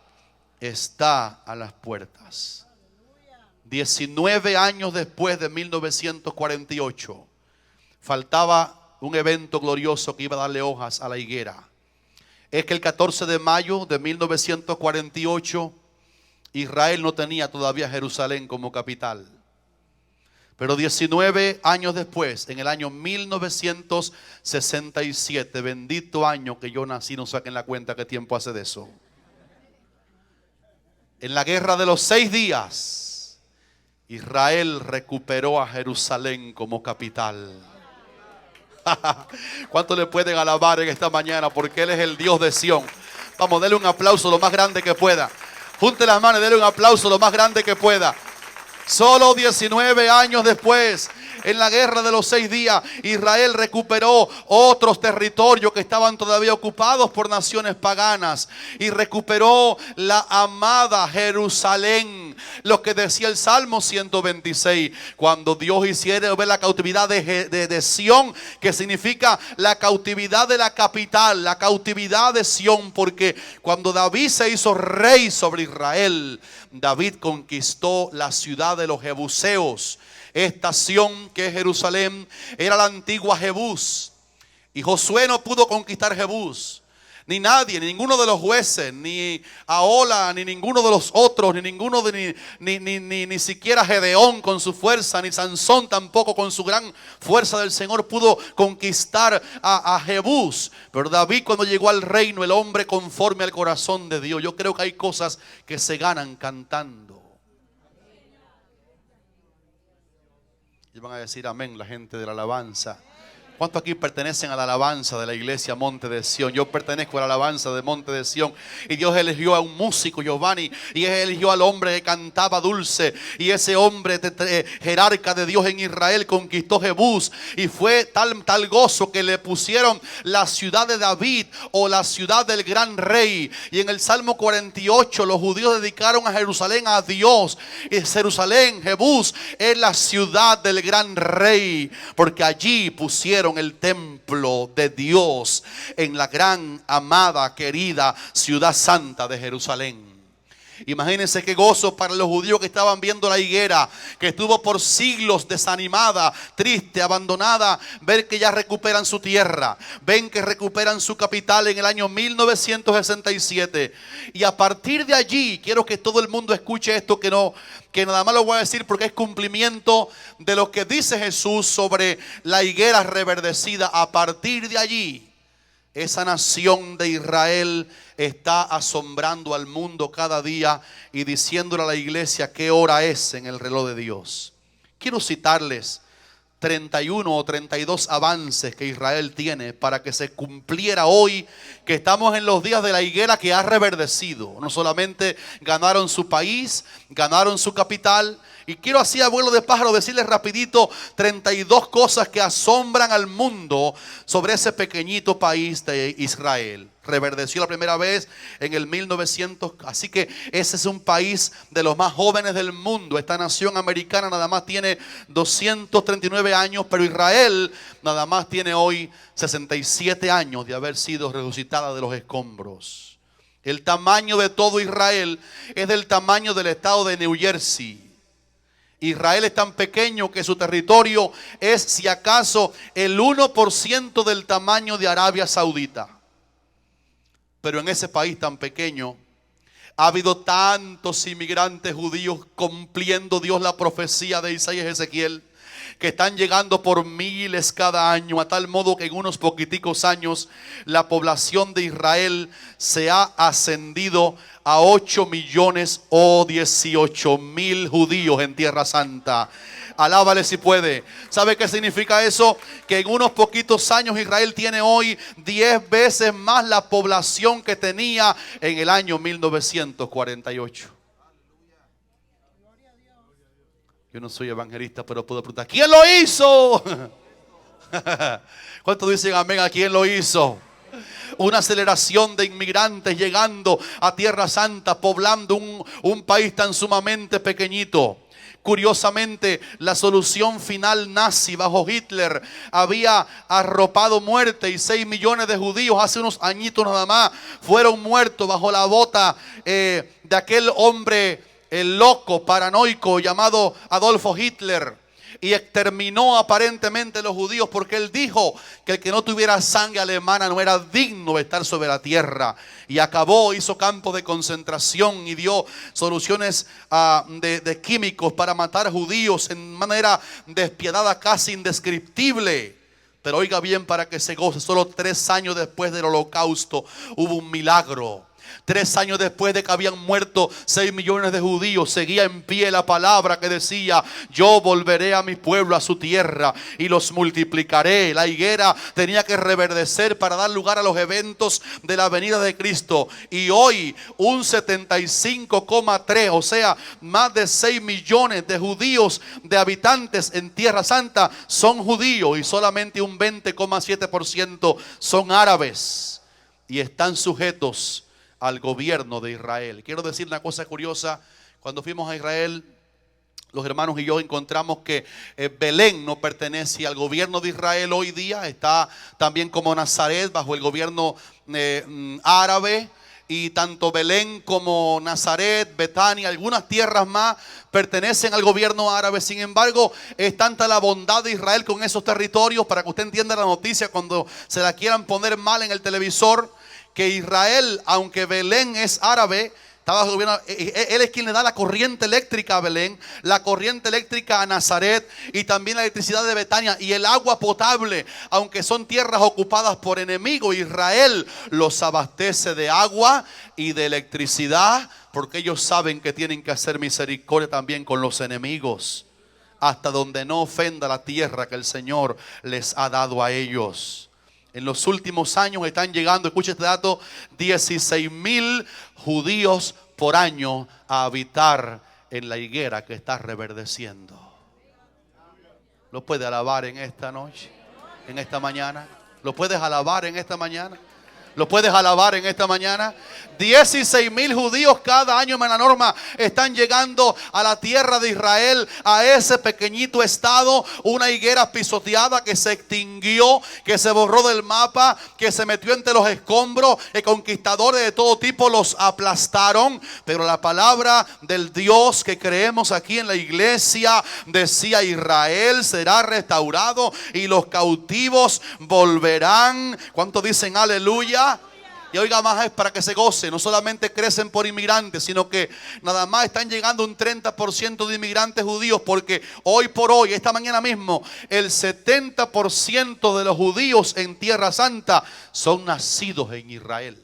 está a las puertas. 19 años después de 1948, faltaba un evento glorioso que iba a darle hojas a la higuera. Es que el 14 de mayo de 1948, Israel no tenía todavía Jerusalén como capital. Pero 19 años después, en el año 1967, bendito año que yo nací, no saquen la cuenta qué tiempo hace de eso. En la guerra de los 6 días, Israel recuperó a Jerusalén como capital. ¿Cuánto le pueden alabar en esta mañana? Porque Él es el Dios de Sión. Vamos, denle un aplauso lo más grande que pueda. Junte las manos y denle un aplauso lo más grande que pueda. Solo 19 años después, en la guerra de los 6 días, Israel recuperó otros territorios que estaban todavía ocupados por naciones paganas. Y recuperó la amada Jerusalén. Lo que decía el Salmo 126. Cuando Dios hiciera ver la cautividad de Sión, que significa la cautividad de la capital, la cautividad de Sión. Porque cuando David se hizo rey sobre Israel, David conquistó la ciudad de los jebuseos. Esta Sión, que es Jerusalén, era la antigua Jebús. Y Josué no pudo conquistar Jebús. Ni nadie, ni ninguno de los jueces, ni Ahola, ni ninguno de los otros, ni siquiera Gedeón con su fuerza, ni Sansón tampoco con su gran fuerza del Señor pudo conquistar a Jebús. Pero David, cuando llegó al reino, el hombre conforme al corazón de Dios. Yo creo que hay cosas que se ganan cantando. Y van a decir amén la gente de la alabanza. ¿Cuántos aquí pertenecen a la alabanza de la iglesia Monte de Sión? Yo pertenezco a la alabanza de Monte de Sión. Y Dios eligió a un músico, Giovanni, y eligió al hombre que cantaba dulce. Y ese hombre jerarca de Dios en Israel conquistó Jebús. Y fue tal gozo que le pusieron la ciudad de David, o la ciudad del gran rey. Y en el Salmo 48 los judíos dedicaron a Jerusalén a Dios. Y Jerusalén, Jebús, es la ciudad del gran rey, porque allí pusieron construyeron el templo de Dios en la gran, amada, querida ciudad santa de Jerusalén. Imagínense qué gozo para los judíos que estaban viendo la higuera, que estuvo por siglos desanimada, triste, abandonada, ver que ya recuperan su tierra, ven que recuperan su capital en el año 1967. Y a partir de allí, quiero que todo el mundo escuche esto, que nada más lo voy a decir porque es cumplimiento de lo que dice Jesús sobre la higuera reverdecida. A partir de allí, esa nación de Israel está asombrando al mundo cada día y diciéndole a la iglesia qué hora es en el reloj de Dios. Quiero citarles 31 o 32 avances que Israel tiene para que se cumpliera hoy, que estamos en los días de la higuera que ha reverdecido. No solamente ganaron su país, ganaron su capital. Y quiero así a vuelo de pájaro decirles rapidito 32 cosas que asombran al mundo sobre ese pequeñito país de Israel. Reverdeció la primera vez en el 1900, así que ese es un país de los más jóvenes del mundo. Esta nación americana nada más tiene 239 años, pero Israel nada más tiene hoy 67 años de haber sido resucitada de los escombros. El tamaño de todo Israel es del tamaño del estado de New Jersey. Israel es tan pequeño que su territorio es, si acaso, el 1% del tamaño de Arabia Saudita. Pero en ese país tan pequeño ha habido tantos inmigrantes judíos cumpliendo Dios la profecía de Isaías y Ezequiel, que están llegando por miles cada año, a tal modo que en unos poquiticos años la población de Israel se ha ascendido a 8 millones o 18 mil judíos en Tierra Santa. Alábale si puede. ¿Sabe qué significa eso? Que en unos poquitos años Israel tiene hoy 10 veces más la población que tenía en el año 1948. Yo no soy evangelista, pero puedo preguntar, ¿quién lo hizo? ¿Cuántos dicen amén? ¿A quién lo hizo? Una aceleración de inmigrantes llegando a Tierra Santa, poblando un país tan sumamente pequeñito. Curiosamente, la solución final nazi bajo Hitler había arropado muerte, y 6 millones de judíos hace unos añitos nada más fueron muertos bajo la bota de aquel hombre loco, paranoico llamado Adolfo Hitler. Y exterminó aparentemente los judíos porque él dijo que el que no tuviera sangre alemana no era digno de estar sobre la tierra. Y acabó, hizo campos de concentración y dio soluciones de químicos para matar judíos en manera despiadada, casi indescriptible. Pero oiga bien para que se goce, solo 3 años después del holocausto hubo un milagro. 3 años después de que habían muerto 6 millones de judíos, seguía en pie la palabra que decía: yo volveré a mi pueblo, a su tierra, y los multiplicaré. La higuera tenía que reverdecer para dar lugar a los eventos de la venida de Cristo. Y hoy un 75,3, o sea, más de 6 millones de judíos, de habitantes en Tierra Santa, son judíos, y solamente un 20,7% son árabes y están sujetos al gobierno de Israel. Quiero decir una cosa curiosa. Cuando fuimos a Israel, los hermanos y yo encontramos que Belén no pertenece al gobierno de Israel hoy día. Está también como Nazaret bajo el gobierno árabe. Y tanto Belén como Nazaret, Betania, algunas tierras más pertenecen al gobierno árabe. Sin embargo, es tanta la bondad de Israel con esos territorios, para que usted entienda la noticia cuando se la quieran poner mal en el televisor, que Israel, aunque Belén es árabe, estaba gobierno, él es quien le da la corriente eléctrica a Belén, la corriente eléctrica a Nazaret, y también la electricidad de Betania y el agua potable. Aunque son tierras ocupadas por enemigos, Israel los abastece de agua y de electricidad, porque ellos saben que tienen que hacer misericordia también con los enemigos, hasta donde no ofenda la tierra que el Señor les ha dado a ellos. En los últimos años están llegando, escuche este dato, 16,000 judíos por año a habitar en la higuera que está reverdeciendo. ¿Lo puede alabar en esta noche? ¿En esta mañana? ¿Lo puedes alabar en esta mañana? ¿Lo puedes alabar en esta mañana? 16,000 judíos cada año, hermana Norma, están llegando a la tierra de Israel, a ese pequeñito estado. Una higuera pisoteada que se extinguió, que se borró del mapa, que se metió entre los escombros, que conquistadores de todo tipo los aplastaron. Pero la palabra del Dios que creemos aquí en la iglesia decía: Israel será restaurado y los cautivos volverán. ¿Cuántos dicen aleluya? Y oiga, más es para que se goce. No solamente crecen por inmigrantes, sino que nada más están llegando un 30% de inmigrantes judíos, porque hoy por hoy, esta mañana mismo, el 70% de los judíos en Tierra Santa son nacidos en Israel.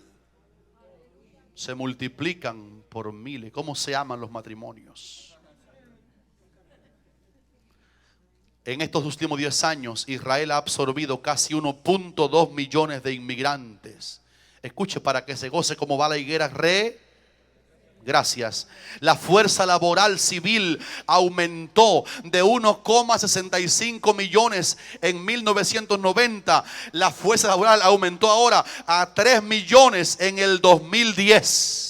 Se multiplican por miles. ¿Cómo se aman los matrimonios? En estos últimos 10 años, Israel ha absorbido casi 1.2 millones de inmigrantes. Escuche para que se goce cómo va la higuera. Gracias. La fuerza laboral civil aumentó de 1,65 millones en 1990. La fuerza laboral aumentó ahora a 3 millones en el 2010.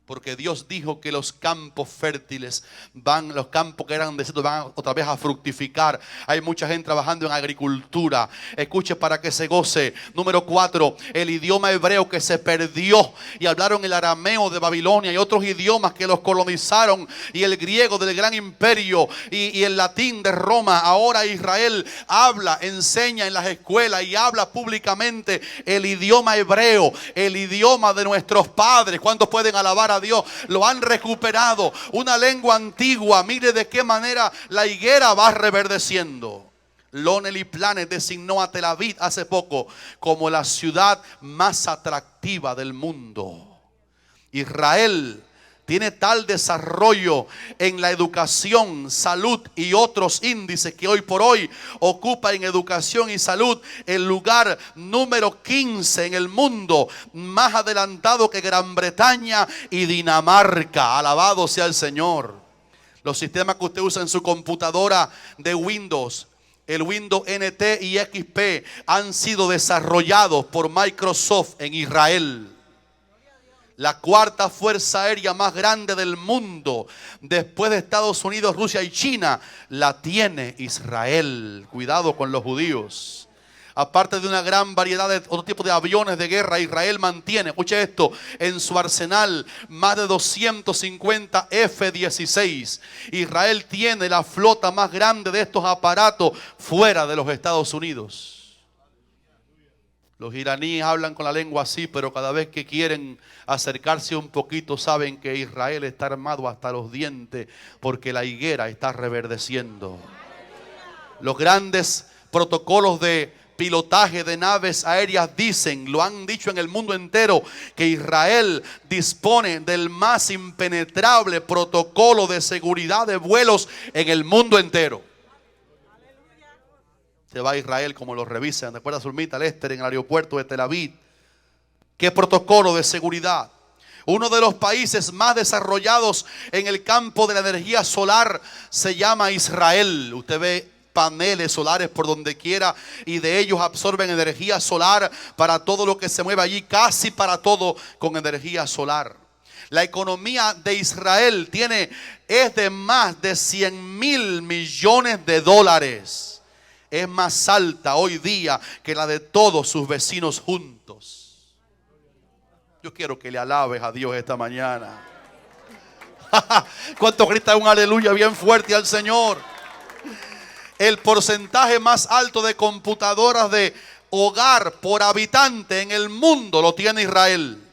Porque Dios dijo que los campos fértiles los campos que eran desiertos van otra vez a fructificar. Hay mucha gente trabajando en agricultura. Escuche para que se goce. Número 4, el idioma hebreo que se perdió y hablaron el arameo de Babilonia y otros idiomas que los colonizaron, y el griego del gran imperio y el latín de Roma. Ahora Israel habla, enseña en las escuelas y habla públicamente el idioma hebreo, el idioma de nuestros padres. ¿Cuántos pueden alabar a Dios? Lo han recuperado. Una lengua antigua. Mire de qué manera la higuera va reverdeciendo. Lonely Planet designó a Tel Aviv hace poco como la ciudad más atractiva del mundo. Israel tiene tal desarrollo en la educación, salud y otros índices que hoy por hoy ocupa en educación y salud el lugar número 15 en el mundo, más adelantado que Gran Bretaña y Dinamarca. Alabado sea el Señor. Los sistemas que usted usa en su computadora de Windows, el Windows NT y XP, han sido desarrollados por Microsoft en Israel. La cuarta fuerza aérea más grande del mundo, después de Estados Unidos, Rusia y China, la tiene Israel. Cuidado con los judíos. Aparte de una gran variedad de otro tipo de aviones de guerra, Israel mantiene, escuche esto, en su arsenal más de 250 F-16. Israel tiene la flota más grande de estos aparatos fuera de los Estados Unidos. Los iraníes hablan con la lengua así, pero cada vez que quieren acercarse un poquito saben que Israel está armado hasta los dientes, porque la higuera está reverdeciendo. Los grandes protocolos de pilotaje de naves aéreas dicen, lo han dicho en el mundo entero, que Israel dispone del más impenetrable protocolo de seguridad de vuelos en el mundo entero. Se va a Israel como lo revisan. ¿Recuerda Zulmita Lester en el aeropuerto de Tel Aviv? ¿Qué protocolo de seguridad? Uno de los países más desarrollados en el campo de la energía solar se llama Israel. Usted ve paneles solares por donde quiera y de ellos absorben energía solar para todo lo que se mueve allí, casi para todo con energía solar. La economía de Israel es de más de 100,000 millones de dólares. Es más alta hoy día que la de todos sus vecinos juntos. Yo quiero que le alabes a Dios esta mañana. ¿Cuántos gritan un aleluya bien fuerte al Señor? El porcentaje más alto de computadoras de hogar por habitante en el mundo lo tiene Israel.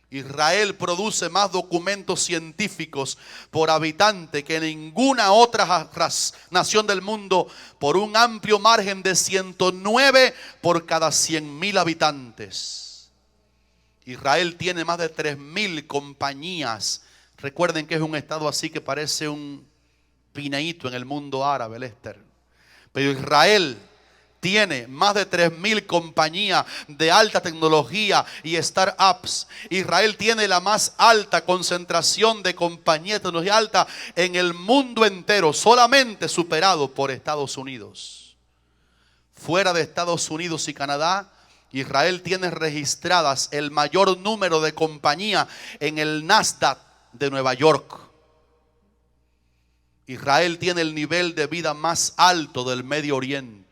Israel produce más documentos científicos por habitante que ninguna otra nación del mundo, por un amplio margen de 109 por cada 100,000 habitantes. Israel tiene más de 3,000 compañías. Recuerden que es un estado así que parece un pineíto en el mundo árabe, Lester. Pero Israel tiene más de 3,000 compañías de alta tecnología y startups. Israel tiene la más alta concentración de compañías de tecnología alta en el mundo entero, solamente superado por Estados Unidos. Fuera de Estados Unidos y Canadá, Israel tiene registradas el mayor número de compañías en el Nasdaq de Nueva York. Israel tiene el nivel de vida más alto del Medio Oriente.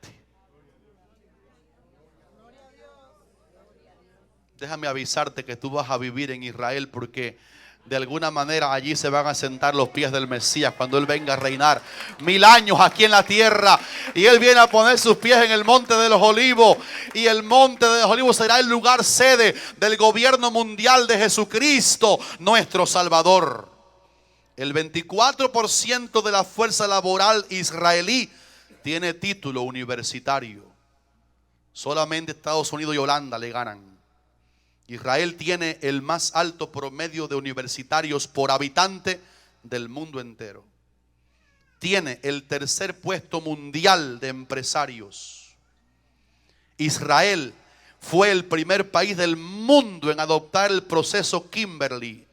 Déjame avisarte que tú vas a vivir en Israel, porque de alguna manera allí se van a sentar los pies del Mesías cuando Él venga a reinar 1000 años aquí en la tierra. Y Él viene a poner sus pies en el Monte de los Olivos. Y el Monte de los Olivos será el lugar sede del gobierno mundial de Jesucristo, nuestro Salvador. El 24% de la fuerza laboral israelí tiene título universitario. Solamente Estados Unidos y Holanda le ganan. Israel tiene el más alto promedio de universitarios por habitante del mundo entero. Tiene el tercer puesto mundial de empresarios. Israel fue el primer país del mundo en adoptar el proceso Kimberley,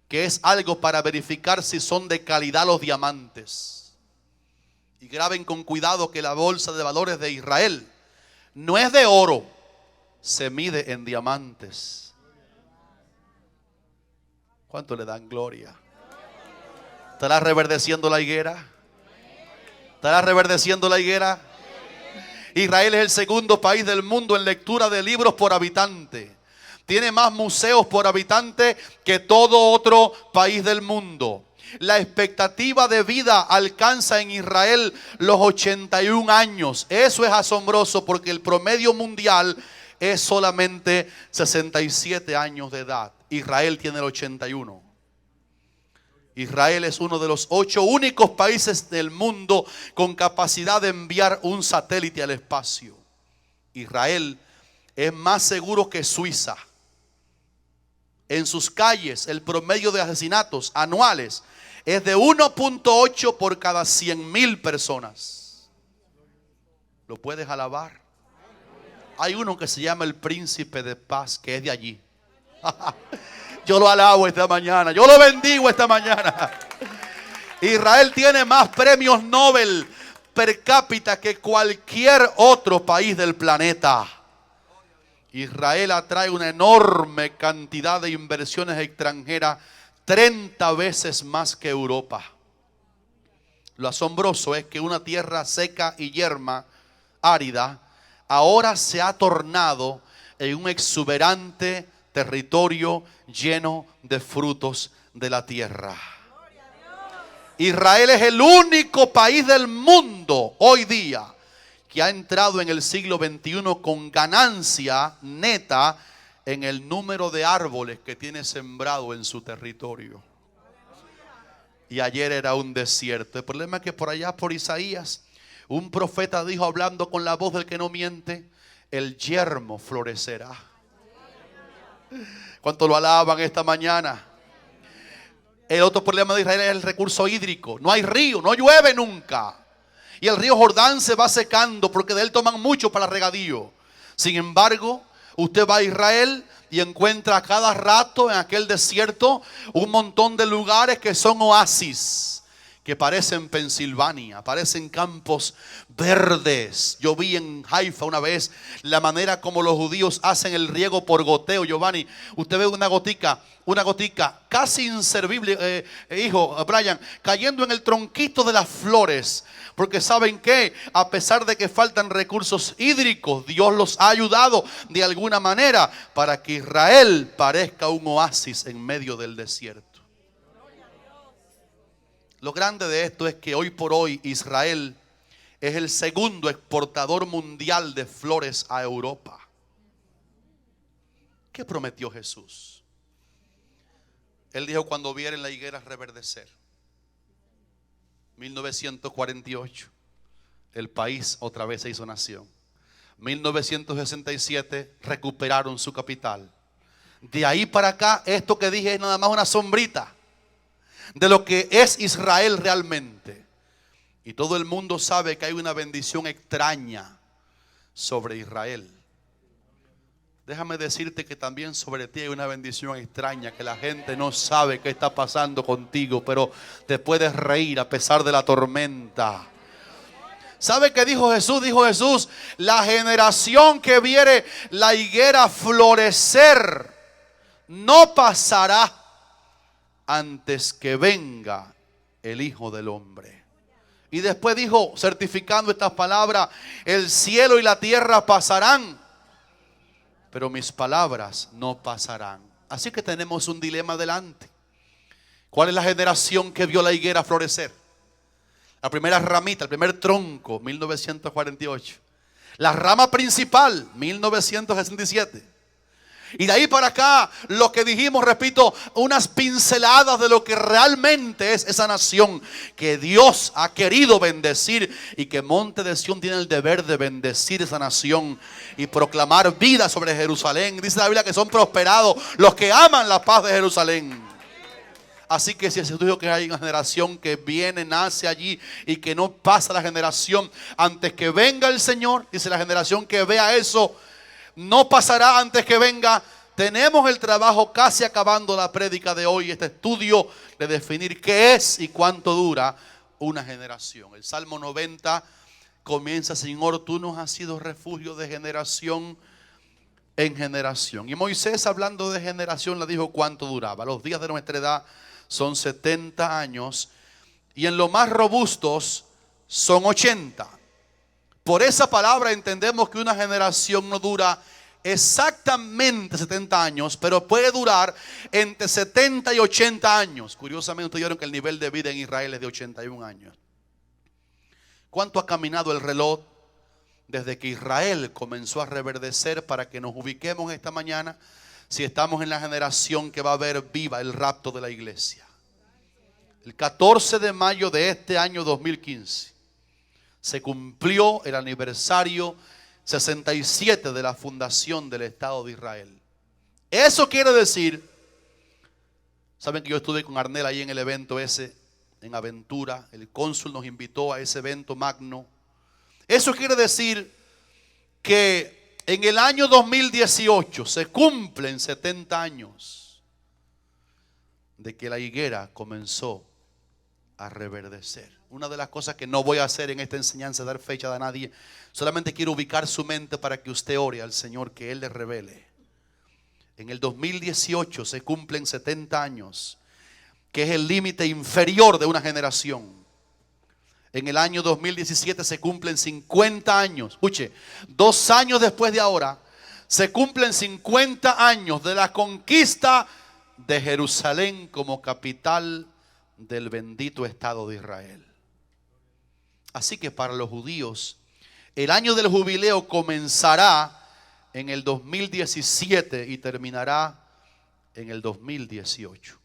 que es algo para verificar si son de calidad los diamantes. Y graben con cuidado que la bolsa de valores de Israel no es de oro, se mide en diamantes. ¿Cuánto le dan gloria? ¿Estará reverdeciendo la higuera? ¿Estará reverdeciendo la higuera? Israel es el segundo país del mundo en lectura de libros por habitante. Tiene más museos por habitante que todo otro país del mundo. La expectativa de vida alcanza en Israel los 81 años. Eso es asombroso, porque el promedio mundial es solamente 67 años de edad. Israel tiene el 81. Israel es uno de los 8 únicos países del mundo con capacidad de enviar un satélite al espacio. Israel es más seguro que Suiza. En sus calles, el promedio de asesinatos anuales es de 1.8 por cada 100,000 personas. ¿Lo puedes alabar? Hay uno que se llama el Príncipe de Paz, que es de allí. Yo lo alabo esta mañana. Yo lo bendigo esta mañana. Israel tiene más premios Nobel per cápita que cualquier otro país del planeta. Israel atrae una enorme cantidad de inversiones extranjeras, 30 veces más que Europa. Lo asombroso es que una tierra seca y yerma, árida, ahora se ha tornado en un exuberante territorio lleno de frutos de la tierra. Israel es el único país del mundo hoy día que ha entrado en el siglo XXI con ganancia neta en el número de árboles que tiene sembrado en su territorio. Y ayer era un desierto. El problema es que por allá, por Isaías, un profeta dijo, hablando con la voz del que no miente: el yermo florecerá. ¿Cuánto lo alaban esta mañana? El otro problema de Israel es el recurso hídrico. No hay río, no llueve nunca. Y el río Jordán se va secando porque de él toman mucho para regadío. Sin embargo, usted va a Israel y encuentra a cada rato en aquel desierto un montón de lugares que son oasis, que parecen Pensilvania, parecen campos verdes. Yo vi en Haifa una vez la manera como los judíos hacen el riego por goteo. Giovanni, usted ve una gotica casi inservible, hijo Brian, cayendo en el tronquito de las flores. Porque ¿saben qué? A pesar de que faltan recursos hídricos, Dios los ha ayudado de alguna manera para que Israel parezca un oasis en medio del desierto. Lo grande de esto es que hoy por hoy Israel es el segundo exportador mundial de flores a Europa. ¿Qué prometió Jesús? Él dijo: cuando vieren la higuera reverdecer. 1948, el país otra vez se hizo nación. 1967 recuperaron su capital. De ahí para acá, esto que dije es nada más una sombrita de lo que es Israel realmente. Y todo el mundo sabe que hay una bendición extraña sobre Israel. Déjame decirte que también sobre ti hay una bendición extraña, que la gente no sabe qué está pasando contigo, pero te puedes reír a pesar de la tormenta. ¿Sabe qué dijo Jesús? Dijo Jesús: la generación que viere la higuera florecer no pasará antes que venga el Hijo del Hombre. Y después dijo, certificando estas palabras: el cielo y la tierra pasarán, pero mis palabras no pasarán. Así que tenemos un dilema delante. ¿Cuál es la generación que vio la higuera florecer? La primera ramita, el primer tronco, 1948. La rama principal, 1967. Y de ahí para acá, lo que dijimos, repito, unas pinceladas de lo que realmente es esa nación que Dios ha querido bendecir, y que Monte de Sión tiene el deber de bendecir esa nación y proclamar vida sobre Jerusalén. Dice la Biblia que son prosperados los que aman la paz de Jerusalén. Así que si es estudio que hay una generación que viene, nace allí y que no pasa la generación antes que venga el Señor, dice la generación que vea eso, no pasará antes que venga. Tenemos el trabajo casi acabando la prédica de hoy, este estudio de definir qué es y cuánto dura una generación. El Salmo 90 comienza: Señor, tú nos has sido refugio de generación en generación. Y Moisés, hablando de generación, le dijo cuánto duraba. Los días de nuestra edad son 70 años y en los más robustos son 80. Por esa palabra entendemos que una generación no dura exactamente 70 años, pero puede durar entre 70 y 80 años. Curiosamente, ustedes vieron que el nivel de vida en Israel es de 81 años. ¿Cuánto ha caminado el reloj desde que Israel comenzó a reverdecer, para que nos ubiquemos esta mañana? Si estamos en la generación que va a ver viva el rapto de la iglesia. El 14 de mayo de este año 2015 se cumplió el aniversario 67 de la fundación del Estado de Israel. Eso quiere decir, saben que yo estuve con Arnel ahí en el evento ese, en Aventura. El cónsul nos invitó a ese evento magno. Eso quiere decir que en el año 2018 se cumplen 70 años de que la higuera comenzó a reverdecer. Una de las cosas que no voy a hacer en esta enseñanza es dar fecha a nadie. Solamente quiero ubicar su mente para que usted ore al Señor, que Él le revele. En el 2018 se cumplen 70 años, que es el límite inferior de una generación. En el año 2017 se cumplen 50 años. Escuche, 2 años después de ahora, se cumplen 50 años de la conquista de Jerusalén como capital del bendito Estado de Israel. Así que para los judíos, el año del jubileo comenzará en el 2017 y terminará en el 2018.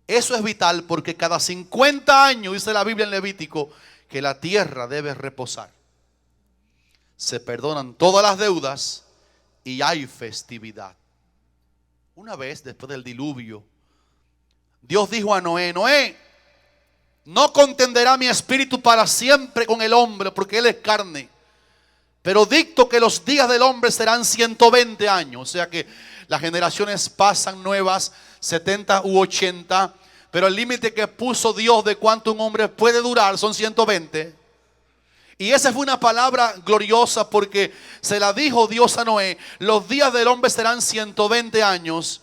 Eso es vital, porque cada 50 años, dice la Biblia en Levítico, que la tierra debe reposar. Se perdonan todas las deudas y hay festividad. Una vez después del diluvio, Dios dijo a Noé: Noé, no contenderá mi espíritu para siempre con el hombre, porque él es carne, pero dicto que los días del hombre serán 120 años. O sea que las generaciones pasan nuevas, 70 u 80, pero el límite que puso Dios de cuánto un hombre puede durar son 120. Y esa fue una palabra gloriosa, porque se la dijo Dios a Noé: los días del hombre serán 120 años,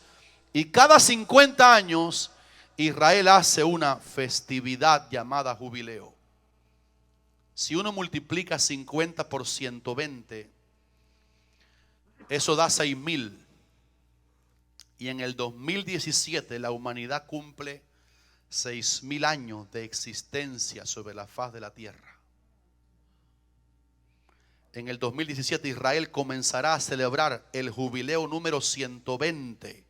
y cada 50 años Israel hace una festividad llamada jubileo. Si uno multiplica 50 por 120, eso da 6,000. Y en el 2017 la humanidad cumple 6,000 años de existencia sobre la faz de la tierra. En el 2017 Israel comenzará a celebrar el jubileo número 120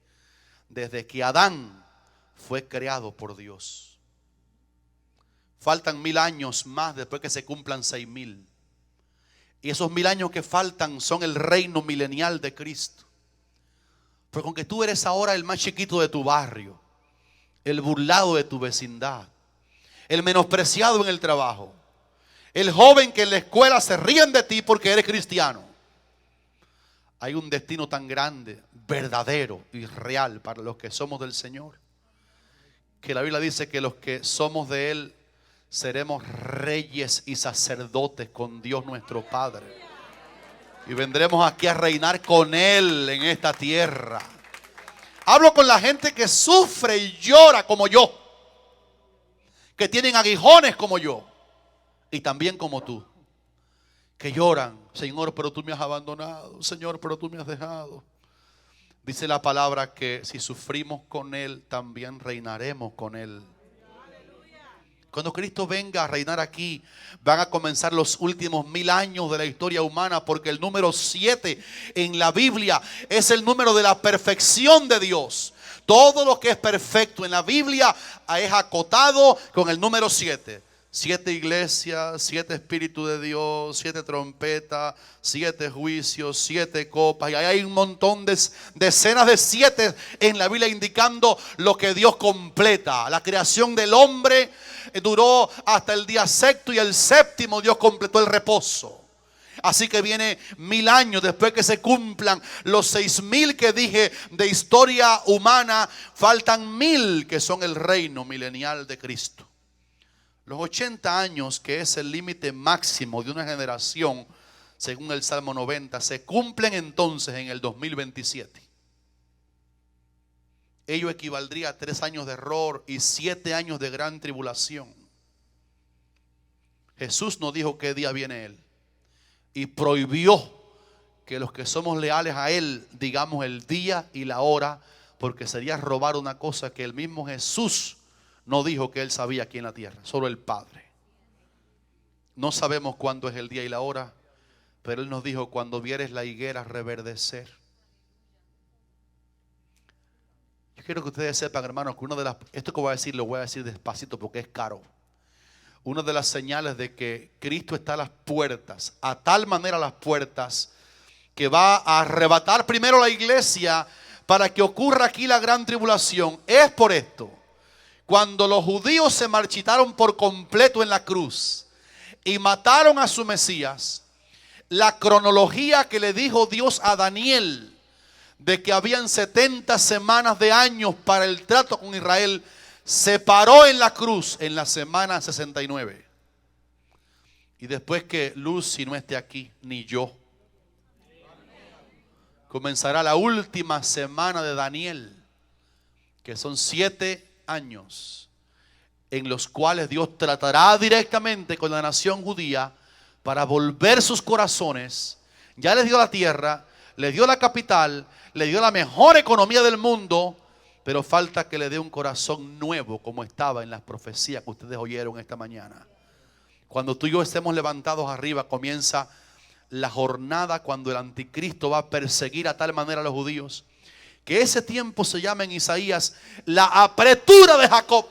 desde que Adán fue creado por Dios. Faltan 1,000 años más después que se cumplan 6,000. Y esos 1,000 años que faltan son el reino milenial de Cristo. Porque aunque tú eres ahora el más chiquito de tu barrio, el burlado de tu vecindad, el menospreciado en el trabajo, el joven que en la escuela se ríen de ti porque eres cristiano, hay un destino tan grande, verdadero y real para los que somos del Señor, que la Biblia dice que los que somos de Él seremos reyes y sacerdotes con Dios nuestro Padre. Y vendremos aquí a reinar con Él en esta tierra. Hablo con la gente que sufre y llora como yo, que tienen aguijones como yo y también como tú, que lloran: Señor, pero tú me has abandonado, Señor, pero tú me has dejado. Dice la palabra que si sufrimos con Él, también reinaremos con Él. Cuando Cristo venga a reinar aquí, van a comenzar los últimos 1000 años de la historia humana, porque el número 7 en la Biblia es el número de la perfección de Dios. Todo lo que es perfecto en la Biblia es acotado con el número 7. 7 iglesias, 7 espíritus de Dios, 7 trompetas, 7 juicios, 7 copas. Y ahí hay un montón de decenas de 7 en la Biblia indicando lo que Dios completa. La creación del hombre duró hasta el día sexto y el séptimo Dios completó el reposo. Así que viene 1000 años después que se cumplan los 6000 que dije de historia humana. Faltan 1000 que son el reino milenial de Cristo. Los 80 años, que es el límite máximo de una generación, según el Salmo 90, se cumplen entonces en el 2027. Ello equivaldría a 3 años de error y 7 años de gran tribulación. Jesús nos dijo qué día viene Él y prohibió que los que somos leales a Él digamos el día y la hora, porque sería robar una cosa que el mismo Jesús no dijo que Él sabía aquí en la tierra, solo el Padre. No sabemos cuándo es el día y la hora, pero Él nos dijo: cuando vieres la higuera reverdecer. Yo quiero que ustedes sepan, hermanos, que esto que voy a decir lo voy a decir despacito porque es caro. Una de las señales de que Cristo está a las puertas, a tal manera las puertas, que va a arrebatar primero la iglesia para que ocurra aquí la gran tribulación, es por esto. Cuando los judíos se marchitaron por completo en la cruz y mataron a su Mesías, la cronología que le dijo Dios a Daniel de que habían 70 semanas de años para el trato con Israel, se paró en la cruz en la semana 69. Y después que Lucy no esté aquí, ni yo, comenzará la última semana de Daniel, que son 7 años en los cuales Dios tratará directamente con la nación judía para volver sus corazones. Ya les dio la tierra, les dio la capital, le dio la mejor economía del mundo, pero falta que le dé un corazón nuevo, como estaba en las profecías que ustedes oyeron esta mañana. Cuando tú y yo estemos levantados arriba, comienza la jornada cuando el anticristo va a perseguir a tal manera a los judíos, que ese tiempo se llama en Isaías la apretura de Jacob.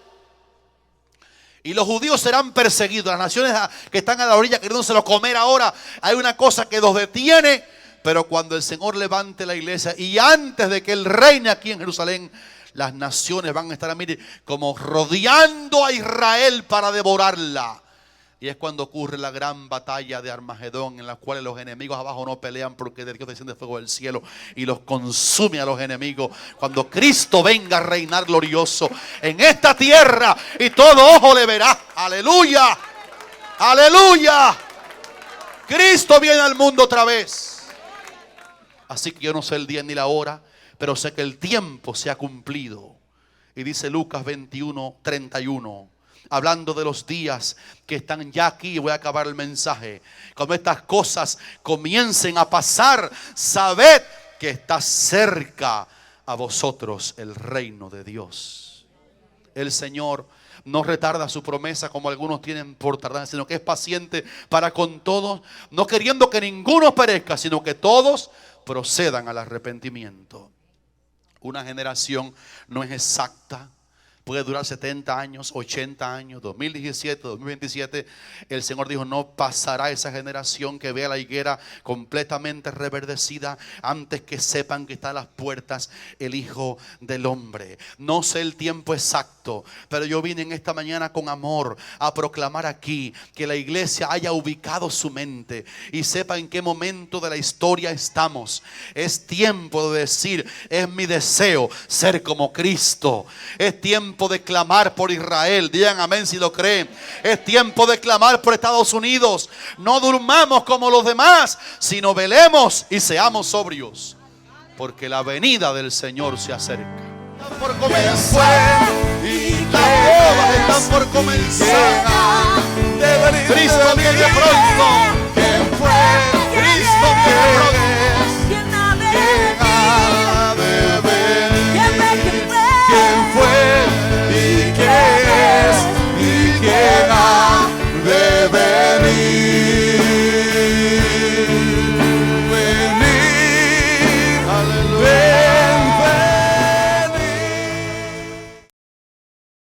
Y los judíos serán perseguidos. Las naciones que están a la orilla queriéndoselo comer ahora, hay una cosa que los detiene. Pero cuando el Señor levante la iglesia y antes de que Él reine aquí en Jerusalén, las naciones van a estar, mire, como rodeando a Israel para devorarla. Y es cuando ocurre la gran batalla de Armagedón, en la cual los enemigos abajo no pelean, porque de Dios desciende fuego del cielo y los consume a los enemigos. Cuando Cristo venga a reinar glorioso en esta tierra y todo ojo le verá. Aleluya, aleluya. Cristo viene al mundo otra vez. Así que yo no sé el día ni la hora, pero sé que el tiempo se ha cumplido. Y dice Lucas 21:31. Hablando de los días que están ya aquí, voy a acabar el mensaje. Cuando estas cosas comiencen a pasar, sabed que está cerca a vosotros el reino de Dios. El Señor no retarda su promesa como algunos tienen por tardar, sino que es paciente para con todos, no queriendo que ninguno perezca, sino que todos procedan al arrepentimiento. Una generación no es exacta. Puede durar 70 años, 80 años, 2017, 2027. El Señor dijo: no pasará esa generación que vea la higuera completamente reverdecida antes que sepan que está a las puertas el Hijo del Hombre. No sé el tiempo exacto, pero yo vine en esta mañana con amor a proclamar aquí que la iglesia haya ubicado su mente y sepa en qué momento de la historia estamos. Es tiempo de decir: es mi deseo ser como Cristo. Es tiempo tiempo de clamar por Israel. Digan amén si lo creen. Es tiempo de clamar por Estados Unidos. No durmamos como los demás, sino velemos y seamos sobrios, porque la venida del Señor se acerca. Están por comenzar. Las bodas están por comenzar. Cristo viene pronto.